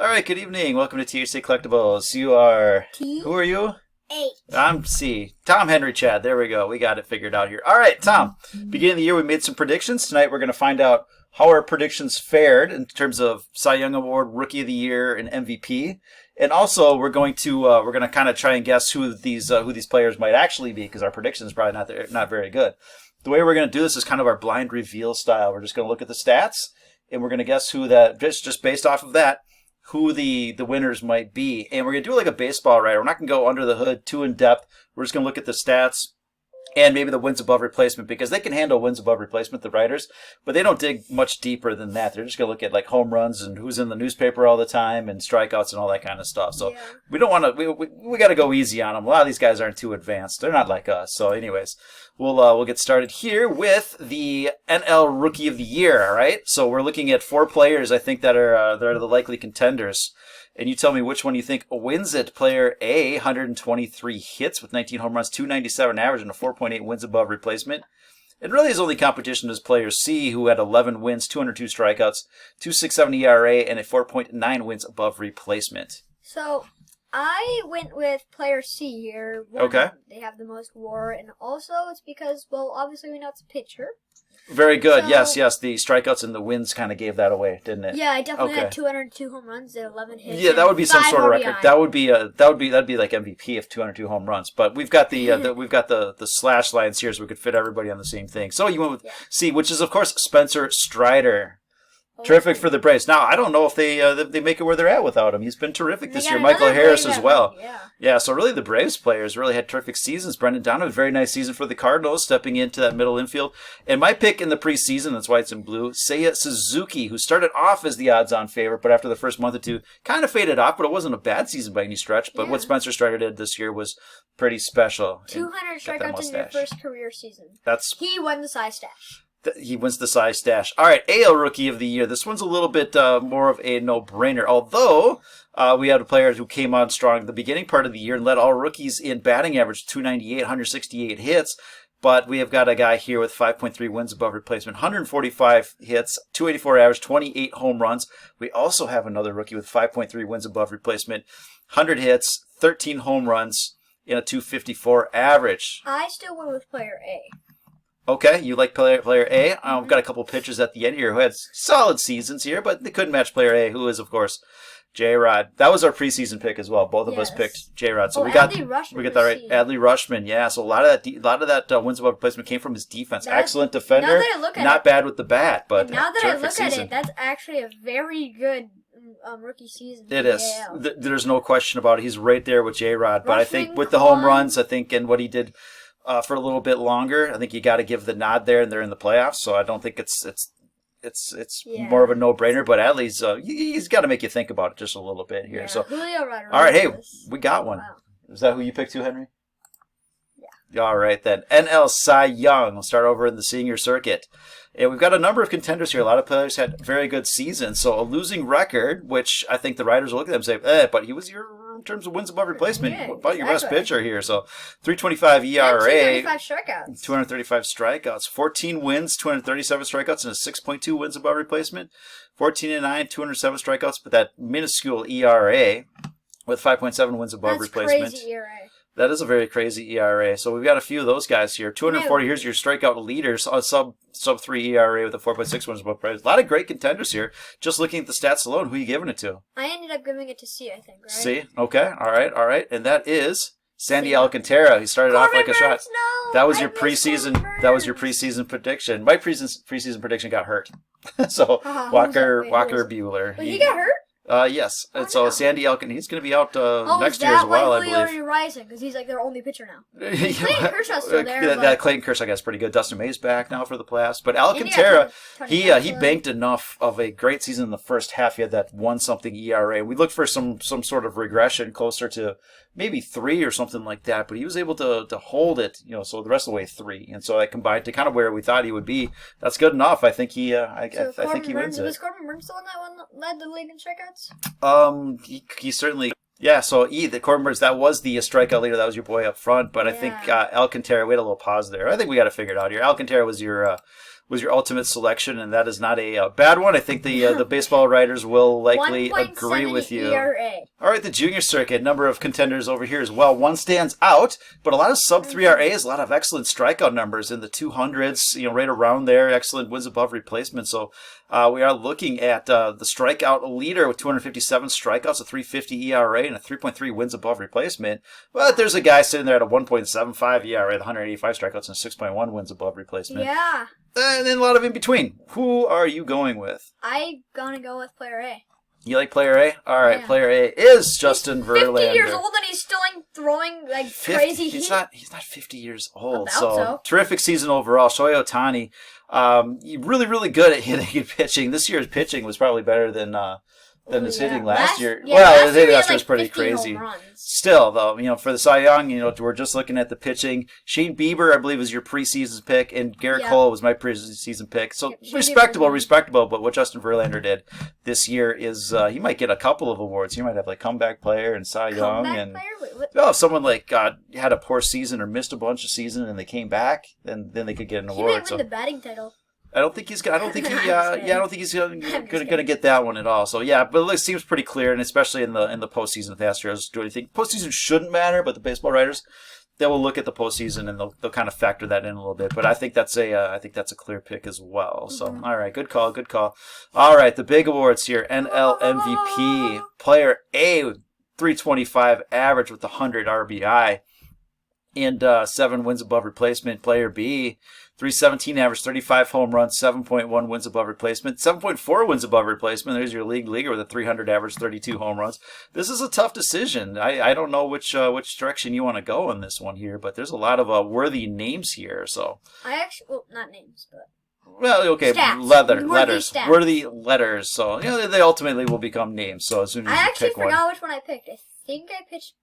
All right, good evening. Welcome to THC Collectibles. You are... T. Who are you? H. I'm C. Tom Henry Chad. There we go. We got it figured out here. All right, Tom. Beginning of the year, we made some predictions. Tonight, we're going to find out how our predictions fared in terms of Cy Young Award, Rookie of the Year, and MVP. And also, we're going to kind of try and guess who these players might actually be, because our prediction is probably not very good. The way we're going to do this is kind of our blind reveal style. We're just going to look at the stats, and we're going to guess who that just based off of that, who the winners might be. And we're going to do it like a baseball writer. We're not going to go under the hood too in depth. We're just going to look at the stats and maybe the wins above replacement, because they can handle wins above replacement, the writers, but they don't dig much deeper than that. They're just going to look at like home runs and who's in the newspaper all the time and strikeouts and all that kind of stuff. So we don't want to, we got to go easy on them. A lot of these guys aren't too advanced. They're not like us. So anyways, we'll get started here with the NL Rookie of the Year. All right. So we're looking at 4 players, I think, that are the likely contenders. And you tell me which one you think wins it. Player A, 123 hits with 19 home runs, 297 average, and a 4.8 wins above replacement. And really his only competition is player C, who had 11 wins, 202 strikeouts, 2.67 ERA, and a 4.9 wins above replacement. So, I went with player C here. Okay. They have the most WAR, and also it's because, well, obviously we know it's a pitcher. Very good. So, yes. The strikeouts and the wins kind of gave that away, didn't it? Yeah, I definitely had 202 home runs and 11 hits. Yeah, that would be some sort of record. RBI. That'd be like MVP of 202 home runs. But we've got the slash lines here, so we could fit everybody on the same thing. So you went with C, which is of course Spencer Strider. Terrific for the Braves. Now, I don't know if they make it where they're at without him. He's been terrific this year. Michael Harris as well. Yeah, so really the Braves players really had terrific seasons. Brendan Donovan, very nice season for the Cardinals, stepping into that middle infield. And my pick in the preseason, that's why it's in blue, Seiya Suzuki, who started off as the odds-on favorite, but after the first month or two, kind of faded off, but it wasn't a bad season by any stretch. But what Spencer Strider did this year was pretty special. 200 strikeouts in your first career season. He won the Cy Stash. He wins the Cy Stash. All right, AL Rookie of the Year. This one's a little bit more of a no-brainer, although we had a player who came on strong at the beginning part of the year and led all rookies in batting average, 298, 168 hits. But we have got a guy here with 5.3 wins above replacement, 145 hits, 284 average, 28 home runs. We also have another rookie with 5.3 wins above replacement, 100 hits, 13 home runs, and a 254 average. I still went with player A. Okay, you like player A. I've got a couple pitchers at the end here who had solid seasons here, but they couldn't match player A, who is, of course, J-Rod. That was our preseason pick as well. Both of us picked J-Rod. So we got that right. Adley Rutschman, yeah. So a lot of that wins above replacement came from his defense. Excellent defender. Now that I look at not bad with the bat, but now that I look at it, that's actually a very good rookie season. It is. There's no question about it. He's right there with J-Rod. But I think with the home runs, and what he did for a little bit longer, I think you got to give the nod there, and they're in the playoffs. So I don't think it's more of a no-brainer. But Adley's he's got to make you think about it just a little bit here. So Julio all right, hey, we got one. Wow. Is that who you picked too, Henry? Yeah. All right then. NL Cy Young. We'll start over in the senior circuit. And we've got a number of contenders here. A lot of players had very good seasons. So a losing record, which I think the writers will look at them and say, but he was in terms of wins above replacement, about your best pitcher here. So 3.25 ERA, 235 strikeouts, 14 wins, 237 strikeouts, and a 6.2 wins above replacement, 14-9, 207 strikeouts, but that minuscule ERA with 5.7 wins above replacement. That's crazy ERA. That is a very crazy ERA. So we've got a few of those guys here. 240, here's your strikeout leaders, sub 3 ERA with a 4.6 wins above replacement. A lot of great contenders here. Just looking at the stats alone, who are you giving it to? I ended up giving it to C, I think, right? C? Okay. All right. And that is Sandy Alcantara. He started off like a shot. No, that was your preseason prediction. My preseason prediction got hurt. So Walker Buehler. But he got hurt? Yes. And so Sandy Alcantara, he's going to be out next year as well, I believe. Julio rising because he's like their only pitcher now. Clayton Kershaw's still there. That Clayton Kershaw guy's pretty good. Dustin May's back now for the playoffs. But Alcantara, he banked enough of a great season in the first half. He had that 1-something ERA. We looked for some sort of regression closer to maybe 3 or something like that. But he was able to hold it, so the rest of the way 3. And so that combined to kind of where we thought he would be. That's good enough. I think he wins it. Was Corbin Burns the one that led the league in strikeouts? He certainly, so the Corbin Burns, that was the strikeout leader. That was your boy up front. But I think Alcantara, we had a little pause there. I think we got to figure it out here. Alcantara was your was your ultimate selection, and that is not a bad one. I think the baseball writers will likely agree with you. ERA. All right, the junior circuit, number of contenders over here as well. One stands out, but a lot of sub-3 RAs, a lot of excellent strikeout numbers in the 200s, right around there. Excellent wins above replacement. So we are looking at the strikeout leader with 257 strikeouts, a 3.50 ERA, and a 3.3 wins above replacement. But there's a guy sitting there at a 1.75 ERA, with 185 strikeouts and 6.1 wins above replacement. Yeah. And then a lot of in between. Who are you going with? I'm gonna go with player A. You like player A? All right, Yeah. player A is Justin Verlander. 50 years old and he's still throwing like 50, crazy. he's not 50 years old. About So terrific season overall. Shohei Ohtani, really, really good at hitting and pitching. This year's pitching was probably better than his hitting last year. Yeah, well, his hitting last year was like pretty 50 crazy. home runs. Still, though, for the Cy Young, we're just looking at the pitching. Shane Bieber, I believe, is your preseason pick, and Garrett Cole was my preseason pick. So respectable. But what Justin Verlander did this year is he might get a couple of awards. He might have like comeback player and Cy Young. And if someone like had a poor season or missed a bunch of season and they came back, then they could get an award. He might win the batting title. I don't think he's gonna get that one at all. So yeah, but it seems pretty clear, and especially in the postseason with the Astros. Do you think postseason shouldn't matter? But the baseball writers, they will look at the postseason and they'll kind of factor that in a little bit. But I think that's a clear pick as well. So all right, good call. All right, the big awards here: NL MVP, player A, 325 average with 100 RBI. And 7 wins above replacement. Player B, 317 average, 35 home runs, 7.1 wins above replacement, 7.4 wins above replacement. There's your leaguer with a 300 average, 32 home runs. This is a tough decision. I don't know which direction you want to go on this one here, but there's a lot of worthy names here. So not names, but okay, stats. worthy letters. So they ultimately will become names. So as soon as you pick one, I actually forgot which one I picked. I think I picked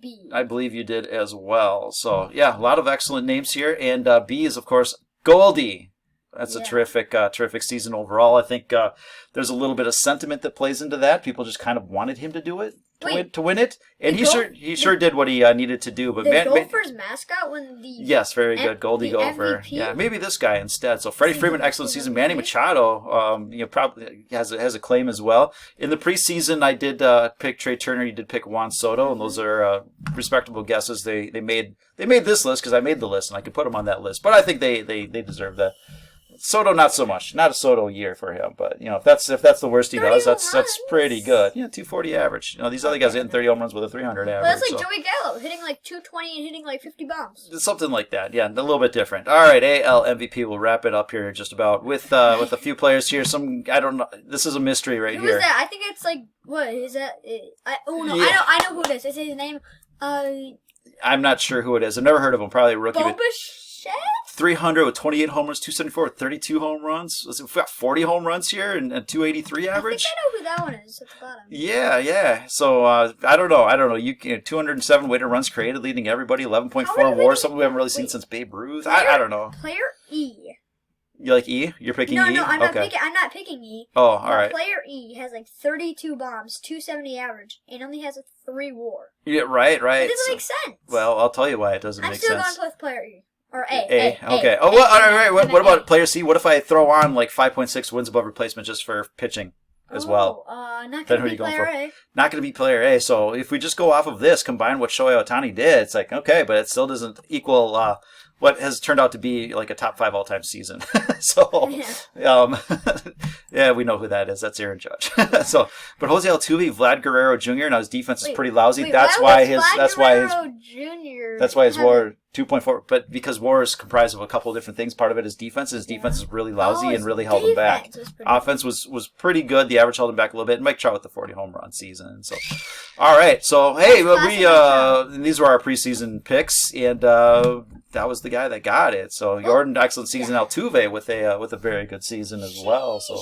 B. I believe you did as well. So yeah, a lot of excellent names here, and B is of course Goldie. That's a terrific season overall. I think there's a little bit of sentiment that plays into that. People just kind of wanted him to do it, to win it, and he sure did what he needed to do. But the Gophers mascot when the very good Goldie Gopher. MVP? Yeah, maybe this guy instead. So Freddie Freeman, excellent season. Manny Machado, probably has a claim as well. In the preseason, I did pick Trey Turner. You did pick Juan Soto, and those are respectable guesses. They made this list because I made the list and I could put them on that list. But I think they deserve that. Soto, not so much. Not a Soto year for him, but if that's the worst he does, that's pretty good. 240 average. These other guys hitting 30 home runs with a 300 average. Well, that's like Joey Gallo hitting like 220 and hitting like 50 bombs. Something like that. Yeah, a little bit different. All right, AL MVP. We'll wrap it up here just about with a few players here. I don't know. This is a mystery right here. Who is that? I think it's like what is that? I know who it is. Is his name? I'm not sure who it is. I've never heard of him. Probably a rookie. Bobichette? 300 with 28 home runs, 274 with 32 home runs. We've got 40 home runs here and 283 average. I think I know who that one is at the bottom. Yeah. So I don't know. You 207 weighted runs created, leading everybody. 11.4 WAR. Something we haven't really seen since Babe Ruth. I don't know. Player E. You like E? You're picking E? No, I'm not picking E. Oh, all right. Player E has like 32 bombs, 270 average, and only has a 3 WAR. Yeah, right. It doesn't make sense. Well, I'll tell you why it doesn't make sense. I'm still going with player E. Or A. Okay. All right. What about player C? What if I throw on like 5.6 wins above replacement just for pitching as well? Not going to be player A. Not going to be player A. So if we just go off of this, combine what Shohei Ohtani did, it's like, okay, but it still doesn't equal what has turned out to be like a top 5 all-time season. So, yeah, we know who that is. That's Aaron Judge. But Jose Altuve, Vlad Guerrero Jr. Now his defense is pretty lousy. That's why his WAR 2.4. But because WAR is comprised of a couple of different things. Part of it is defense. His defense is really lousy and really held him back. Offense was pretty good. The average held him back a little bit. And Mike Trout with the 40 home run season. So, all right. So hey, these were our preseason picks, and that was the guy that got it. So Jordan, excellent season. Altuve with a very good season as well. So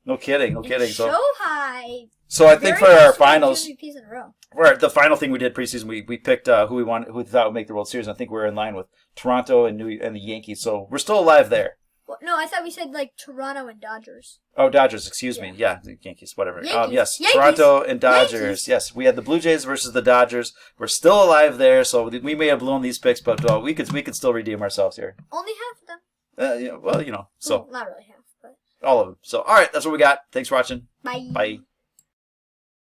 no kidding. So high. So I think for our finals, the final thing we did preseason, we picked who we thought would make the World Series. And I think we're in line with Toronto and the Yankees. So we're still alive there. Well, no, I thought we said like Toronto and Dodgers. Oh, Dodgers, excuse me. Yeah, the Yankees, whatever. Yes, Yankees. Toronto and Dodgers. Yankees. Yes, we had the Blue Jays versus the Dodgers. We're still alive there, so we may have blown these picks, but we could still redeem ourselves here. Only half of them. Yeah, well, so Well, not really half, but all of them. So, all right, that's what we got. Thanks for watching. bye. Bye.